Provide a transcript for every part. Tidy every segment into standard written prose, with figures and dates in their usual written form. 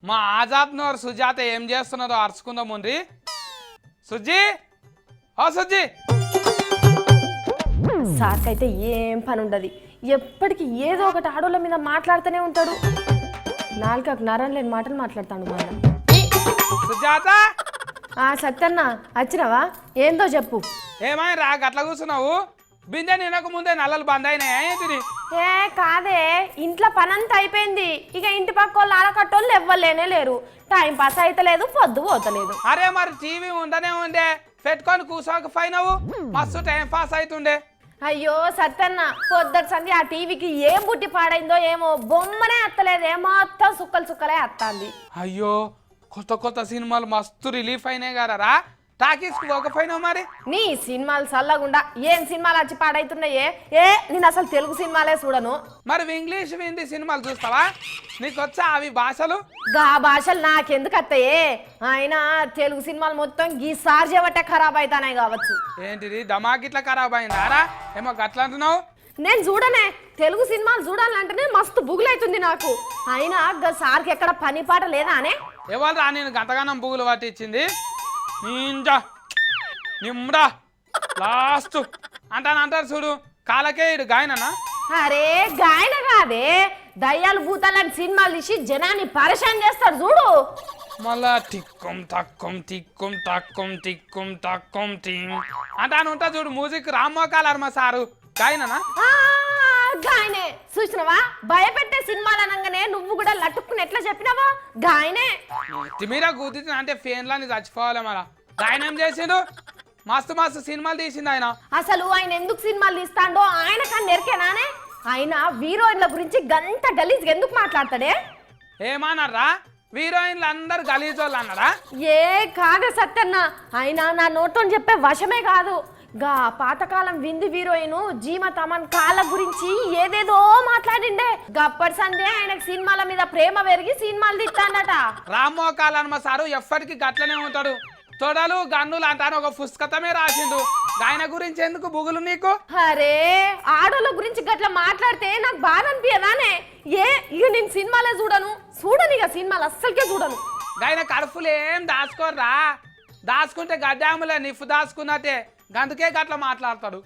మా ఆజాద్ నోర్ సుజాత ఏం చేస్తున్నారో అరుచుకుందాం ముందు. సుజ్జి ఓ సుజ్జి. సార్కైతే ఏం పని ఉండదు, ఎప్పటికీ ఏదో ఒకటి ఆడోళ్ళ మీద మాట్లాడుతూనే ఉంటాడు. నాలుకకు నరం లేని మాటలు మాట్లాడతాడు మన సుజాత. సత్యన్న వచ్చినావా? ఏందో చెప్పు. ఏమై రా గట్ల కూర్చున్నావు? బిందె నినకు ముందే నల్లలు బంద్ అయినాయి ఏంటిది? ఏ కాదే, ఇంట్లో పనంతా అయిపోయింది. ఇక ఇంటి పక్క వాళ్ళు ఆడకట్టోళ్ళు ఎవ్వలేనే లేరు. టైం పాస్ అయితే లేదు, పొద్దు పోతలేదు. అరే మరి టీవీ ఉండనే ఉండే, పెట్టుకొని కూర్చోకపోయినావు, మస్తు టైం పాస్ అవుతుండే. అయ్యో సత్యన్న, పొద్దుటి సంది ఆ టీవీకి ఏం బుట్టి పాడైందో ఏమో, బొమ్మనే అత్తలేదే, మొత్తం సుక్కలు సుక్కలే అత్తాంది. అయ్యో కొత్త కొత్త సినిమాలు మస్తు రిలీఫ్ అయినాయి కదా, టాకీస్కి పోకపోయినావు మరి? నీ సినిమాలు చల్లగుండా ఏం సినిమాలు వచ్చి పాడైతున్నాయే? నేను అసలు తెలుగు సినిమాలే చూడను. మరి ఇంగ్లీష్ హిందీ సినిమాలు చూస్తావా? నీకు వచ్చా అవి భాషలు? గా భాషలు నాకెందుకు అత్తయే? అయినా తెలుగు సినిమాలు మొత్తం గీ సార్ చేయబట్టే ఖరాబ్ అవుతానే కావచ్చు. ఏంటిది దమాక్ ఇట్లా ఖరాబ్ అయిందారా? ఏమో గట్లా అంటున్నావు? నేను చూడనే, తెలుగు సినిమాలు చూడాలంటేనే మస్తు బుగులైతుంది నాకు. అయినా గా సార్కి ఎక్కడ పని పాట లేదా అనే? ఎవరు రా నేను గంతగానం బుగులు పట్టించింది? నింజా నిమ్రా లాస్ట్ అంటారు చూడు, కాలకే ఇడు గాయననా? అరే గాయన కాదే, దయ్యాలు భూతాలని సినిమాలు తీసి జనాన్ని పరిశాన్ చేస్తాడు చూడు. మళ్ళా టిక్కుం తక్కుం తిక్కుం తక్కుం తిక్కుం తక్కుం టింగ్ అంటాను ఉంటా చూడు. Music రామ్మోకాలర్మ sir గాయననా? గాయనే చూసినవా? భయపెట్టే సినిమాలు అనగానే నువ్వు కూడా లట్టుకుని ఎట్లా చెప్పినావా? గాయనే తిమిరా గుద్దితే అంటే ఫేన్లని చచ్చిపోవాలి. మళ్ళా గాయన ఏం చేసిండు? మస్తు మస్తు సినిమాలు తీసిండు ఆయన. అసలు ఆయన ఎందుకు సినిమాలు తీస్తాడో ఆయన కన్నా ఎరికేనానే? ఆయన హీరోయిన్ల గురించి గంట గలీజ్ ఎందుకు మాట్లాడతాడే? ఏమన్నారా? హీరోయిన్లు అందరు గలీజోళ్ళు అన్నారా? ఏ కాదే సత్యన్న, ఆయన నా నోట్లో చెప్పే వశమే కాదు. గా పాతకాలం విందు హీరోయిన్ జీమ తమన్ కాళ్ళ గురించి ఏదేదో మాట్లాడిండే. గప్పటి సందే ఆయనకు సినిమాల మీద ప్రేమ పెరిగి సినిమాలు తీస్తాడట. రామ్మోకాలర్మ సారు ఎప్పటికీ గట్లనే ఉంటాడు. తొడలు గన్నులు అంటాను ఒక పుస్తకమే రాసిండు. ఆయన గురించి ఎందుకు బుగులు నీకు? అరే ఆడోళ్ళ గురించి గట్లా మాట్లాడితే నాకు బాధ అనిపించదానే? ఇక నేను సినిమాలే చూడను ఇక సినిమాలు అస్సలకే చూడను. ఆయన కడుపులు ఏం దాచుకోర్రా, దాచుకుంటే గడ్డాములే నిఫ్ దాచుకున్నట్టే. గందుకే గట్ల మాట్లాడతాడు.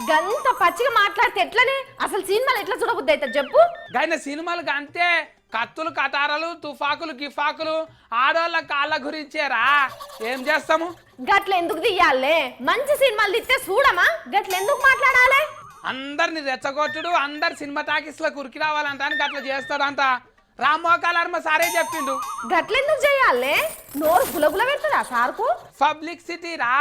గంత పచ్చిగా మాట్లాడితే ఎట్లనే? అసలు సినిమాలు ఎట్లా చూడబుద్ది అయితే చెప్పు. ఆయన సినిమాలు అంతే, కత్తులు కటారాలు తుఫాకులు గిఫాకులు ఆడోళ్ళ కాళ్ళ గురించేరా. ఏం చేస్తాము? గట్ల ఎందుకు తీయాలే? మంచి సినిమాలు తీస్తే చూడమా? గట్ల ఎందుకు మాట్లాడాలి? అందరిని రెచ్చగొట్టుడు, అందరు సినిమా టాకీస్ లో కురికి రావాలంట అని గట్ల చేస్తాడంట. రామ్మోకాలర్మ సారే చెప్పిండు. గట్లెందుకు చేయాలే? నోరు గులగుల పెడుతుందా సార్కు? పబ్లిసిటీ రా,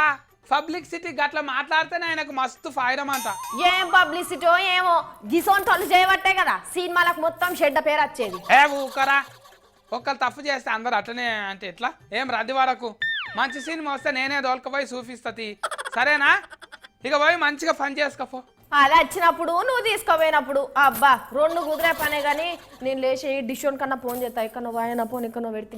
పబ్లిసిటీ గట్ల మాట్లాడితేనే ఆయనకు మస్తు ఫైరం అంట. ఏం పబ్లిసిటీ ఏమో, గిసోంటోళ్ళు చేయబట్టే కదా సినిమాలకు మొత్తం చెడ్డ పేరు వచ్చేది. ఊకరా, ఒక్కరు తప్పు చేస్తే అందరు అట్లనే అంటే ఎట్లా? ఏం రద్ది వరకు మంచి సినిమా వస్తే నేనే దోల్కపోయి చూపిస్తుంది, సరేనా? ఇక పోయి మంచిగా పని చేసుకోపో. అది వచ్చినప్పుడు నువ్వు తీసుకోపోయినప్పుడు అబ్బా రెండు కుదిరే పనే. కానీ నేను లేచి డిషోన్ కన్నా ఫోన్ చేస్తా, ఇక్కడ నువ్వు ఆయన ఫోన్ ఇక్కడ నువ్వు పెడితే